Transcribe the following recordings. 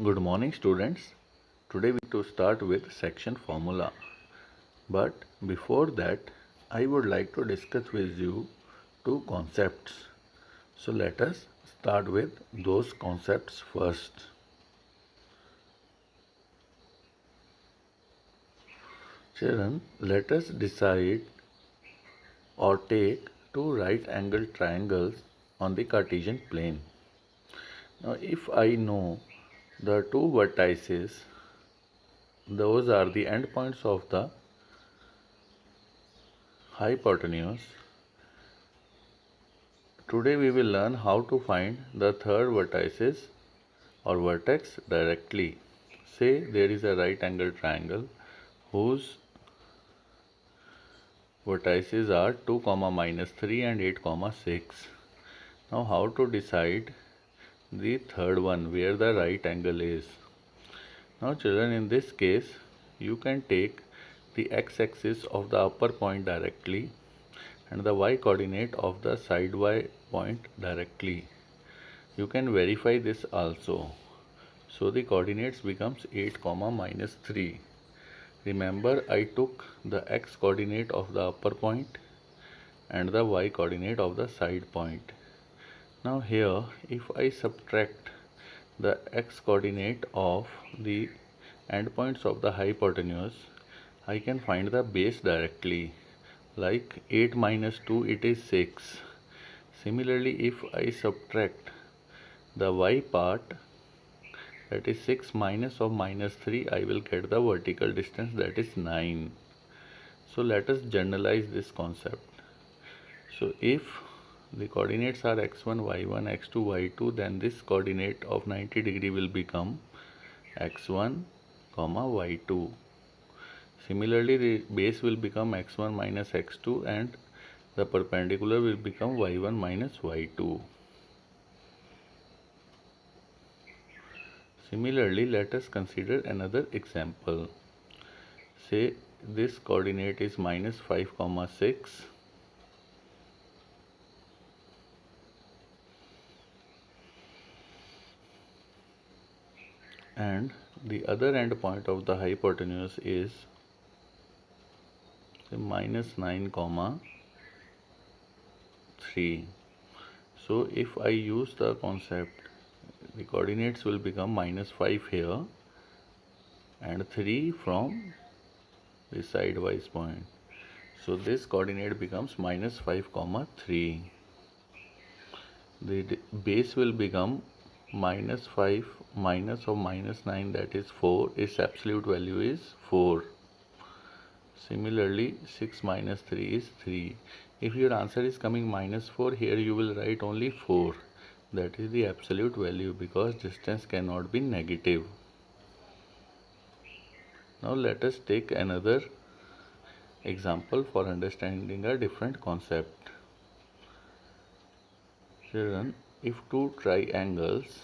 Good morning, students. Today we to start with section formula. But before that, I would like to discuss with you two concepts. So let us start with those concepts first. Children, let us decide or take two right angled triangles on the Cartesian plane. Now, if I know the two vertices, those are the endpoints of the hypotenuse. Today we will learn how to find the third vertices or vertex directly. Say there is a right angle triangle whose vertices are 2, -3 and 8, 6. Now how to decide the third one where the right angle is? Now children, in this case you can take the x-axis of the upper point directly and the y-coordinate of the side y point directly. You can verify this also. So the coordinates becomes 8, -3. Remember, I took the x coordinate of the upper point and the y coordinate of the side point. Now here, if I subtract the x coordinate of the endpoints of the hypotenuse, I can find the base directly. Like 8 minus 2, it is 6. Similarly, if I subtract the y part, that is 6 minus of -3, I will get the vertical distance, that is 9. So let us generalize this concept. So if the coordinates are x1, y1, x2, y2, then this coordinate of 90 degree will become x1, y2. Similarly, the base will become x1 minus x2 and the perpendicular will become y1 minus y2. Similarly, let us consider another example. Say this coordinate is -5, 6. And the other end point of the hypotenuse is -9, 3. So if I use the concept, the coordinates will become -5 here and 3 from the sidewise point. So this coordinate becomes -5, 3. The base will become -5 minus of -9, that is 4. Its absolute value is 4. Similarly, 6 minus 3 is 3. If your answer is coming -4, here you will write only 4. That is the absolute value because distance cannot be negative. Now let us take another example for understanding a different concept. Children, if two triangles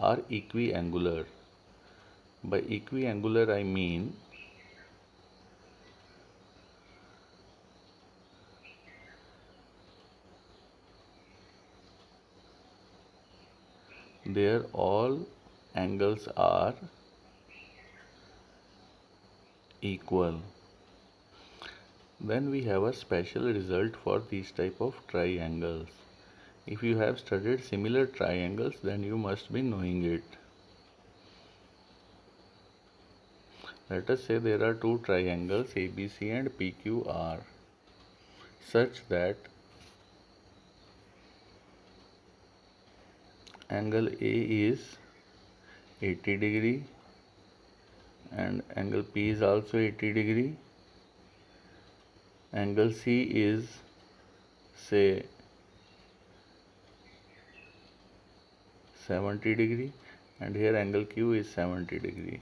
are equiangular, by equiangular I mean there all angles are equal, then we have a special result for these type of triangles. If you have studied similar triangles, then you must be knowing it. Let us say there are two triangles ABC and PQR such that angle A is 80 degree and angle P is also 80 degree. Angle C is say 70 degree and here angle Q is 70 degree.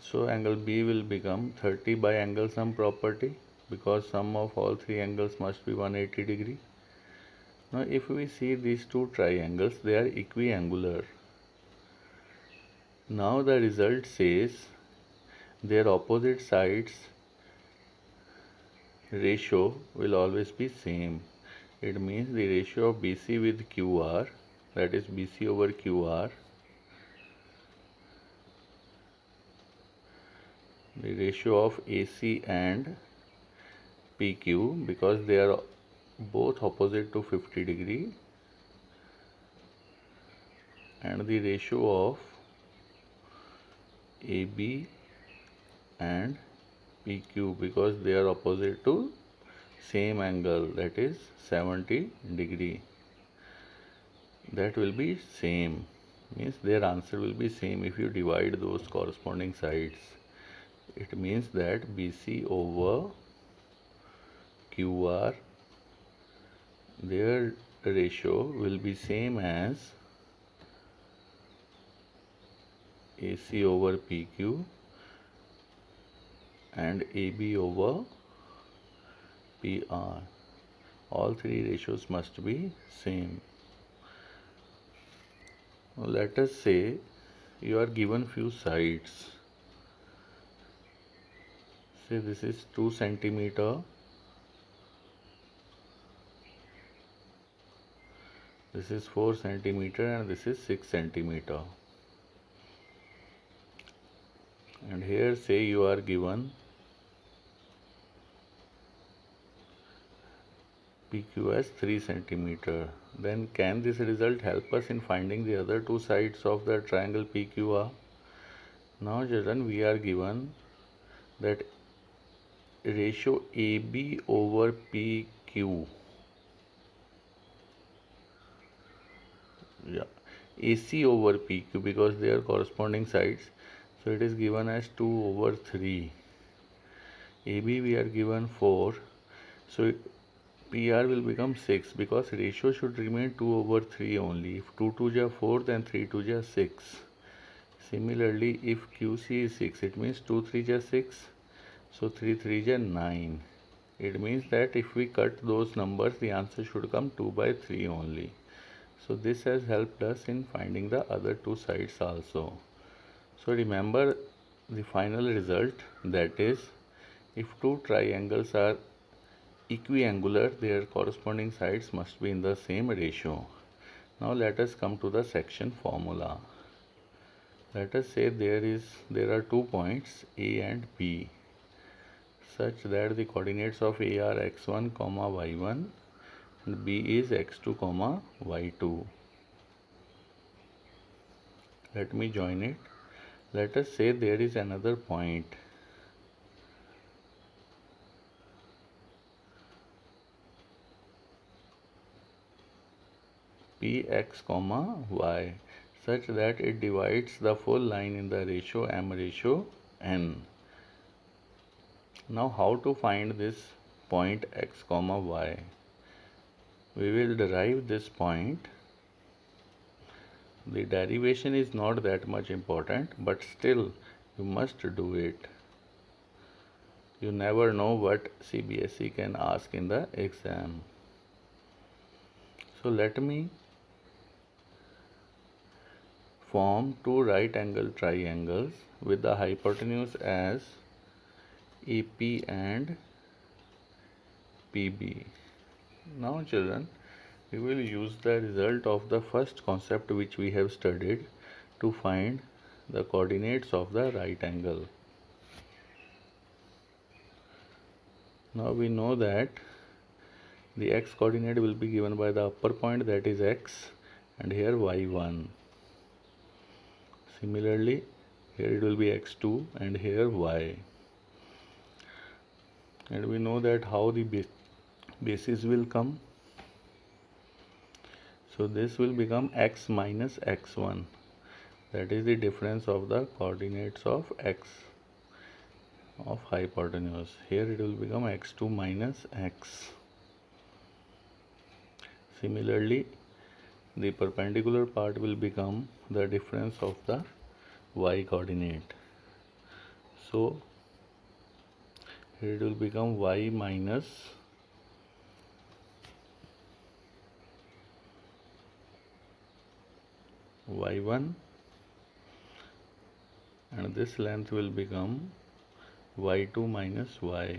So angle B will become 30 by angle sum property because sum of all three angles must be 180 degree. Now if we see these two triangles, they are equiangular. Now the result says their opposite sides ratio will always be same. It means the ratio of BC with QR that is BC over QR, the ratio of AC and PQ, because they are both opposite to 50 degree, and the ratio of AB and PQ because they are opposite to same angle, that is 70 degree. That will be same, means their answer will be same if you divide those corresponding sides. It means that BC over QR, their ratio will be same as AC over PQ and AB over PR. All three ratios must be same. Now let us say you are given few sides. Say this is 2 centimeter, this is 4 centimeter, and this is 6 centimeter. And here say you are given PQ as 3 centimeter. Then can this result help us in finding the other two sides of the triangle PQR? Now children, we are given that ratio AB over PQ. Yeah, AC over PQ because they are corresponding sides. So it is given as 2 over 3. AB we are given 4. So PR will become 6 because ratio should remain 2 over 3 only. If 2 2 ja 4, then 3 2 ja 6. Similarly, if QC is 6, it means 2 3 ja 6. So 3 3 ja 9. It means that if we cut those numbers, the answer should come 2 by 3 only. So this has helped us in finding the other two sides also. So remember the final result, that is, if two triangles are equiangular, their corresponding sides must be in the same ratio. Now let us come to the section formula. Let us say there are 2 points A and B such that the coordinates of A are x1, y1 and B is x2, y2. Let me join it. Let us say there is another point Px, y such that it divides the full line in the ratio m ratio n. Now how to find this point x, y? We will derive this point. The derivation is not that much important, but still you must do it. You never know what CBSE can ask in the exam. So let me form two right angle triangles with the hypotenuse as AP and PB. Now children, we will use the result of the first concept which we have studied to find the coordinates of the right angle. Now we know that the x coordinate will be given by the upper point, that is x, and here y1. Similarly, here it will be x2 and here y. And we know that how the basis will come. So this will become x minus x1. That is the difference of the coordinates of x of hypotenuse. Here it will become x2 minus x. Similarly, the perpendicular part will become the difference of the y coordinate. So here it will become y minus y1, and this length will become y2 minus y.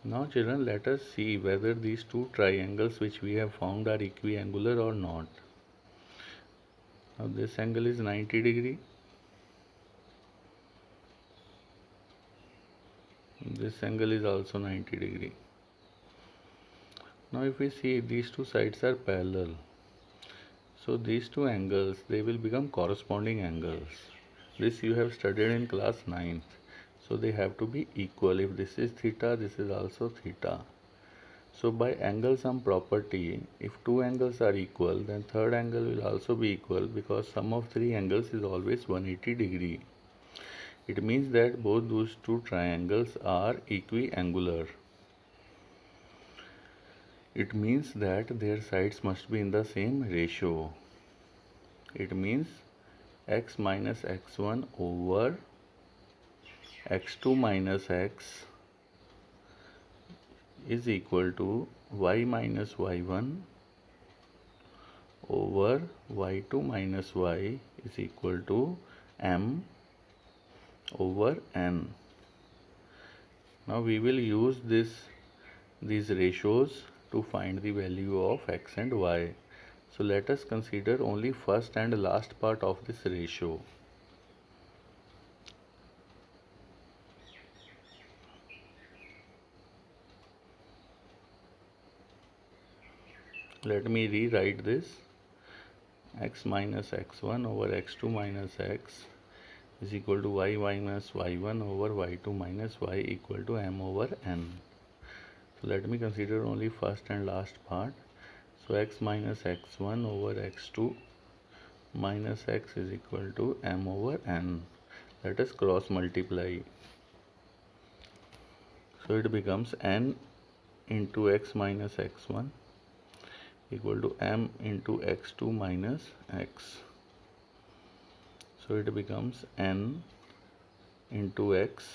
Now children, let us see whether these two triangles which we have found are equiangular or not. Now this angle is 90 degree. This angle is also 90 degree. Now if we see, these two sides are parallel. So these two angles, they will become corresponding angles. This you have studied in class 9th. So they have to be equal. If this is theta, this is also theta. So by angle sum property, if two angles are equal, then third angle will also be equal, because sum of three angles is always 180 degree. It means that both those two triangles are equiangular. It means that their sides must be in the same ratio. It means x minus x1 over x2 minus x is equal to y minus y1 over y2 minus y is equal to m over n. Now we will use these ratios to find the value of x and y. So let us consider only first and last part of this ratio. Let me rewrite this. X minus x1 over x2 minus x is equal to y minus y1 over y2 minus y equal to m over n. So let me consider only first and last part. So x minus x1 over x2 minus x is equal to m over n. Let us cross multiply. So it becomes n into x minus x1 equal to m into x2 minus x. So it becomes n into x.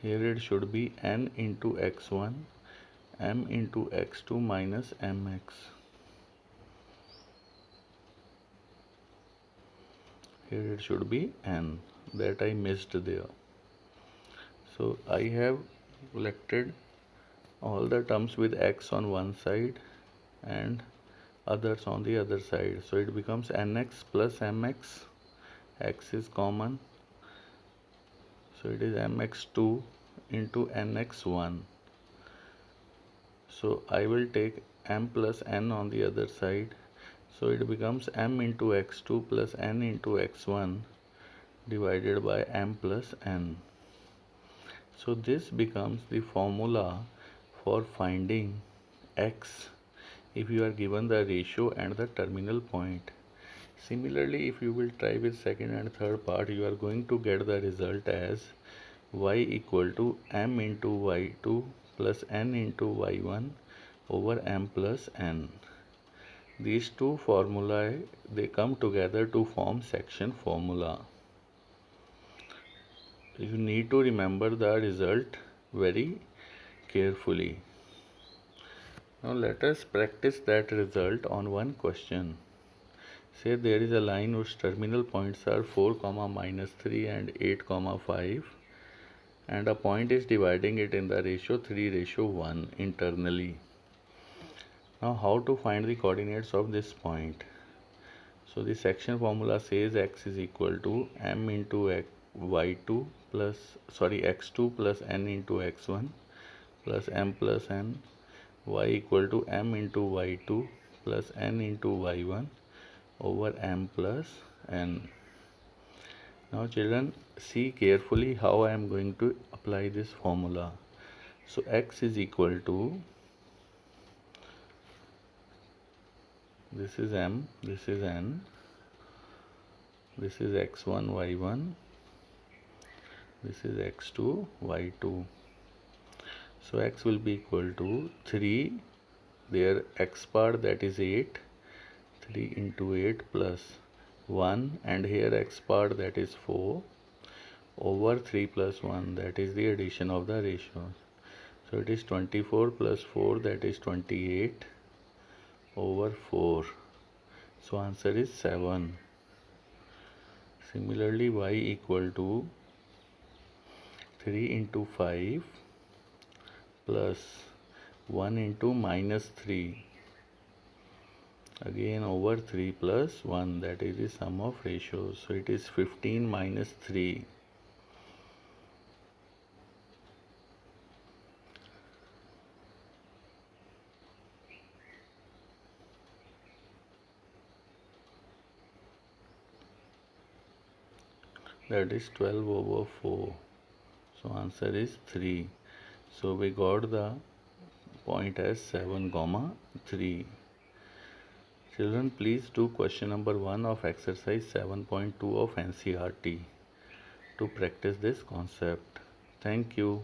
Here it should be n into x1, m into x2 minus mx. Here it should be n, that I missed there. So I have collected all the terms with x on one side and others on the other side. So it becomes nx plus mx. X is common. So it is mx2 into nx1. So I will take m plus n on the other side. So it becomes m into x2 plus n into x1 divided by m plus n. So this becomes the formula for finding x if you are given the ratio and the terminal point. Similarly, if you will try with second and third part, you are going to get the result as y equal to m into y2 plus n into y1 over m plus n. These two formulae, they come together to form section formula. You need to remember the result very carefully. Now let us practice that result on one question. Say there is a line whose terminal points are 4, minus 3 and 8, 5, and a point is dividing it in the ratio 3:1 internally. Now how to find the coordinates of this point? So the section formula says x is equal to m into y2 plus x2 plus n into x1 plus m plus n, y equal to m into y2 plus n into y1 over m plus n. Now children, see carefully how I am going to apply this formula. So x is equal to, this is m, this is n, this is x1, y1, this is x2, y2. So x will be equal to 3, their x part, that is 8, 3 into 8 plus 1, and here x part, that is 4, over 3 plus 1, that is the addition of the ratios. So it is 24 plus 4, that is 28 over 4. So answer is 7. Similarly, y equal to 3 into 5 plus 1 into minus 3 again over 3 plus 1, that is the sum of ratios. So it is 15 minus 3. That is 12 over 4. So answer is 3. So we got the point as 7, 3. Children, please do question number 1 of exercise 7.2 of NCERT to practice this concept. Thank you.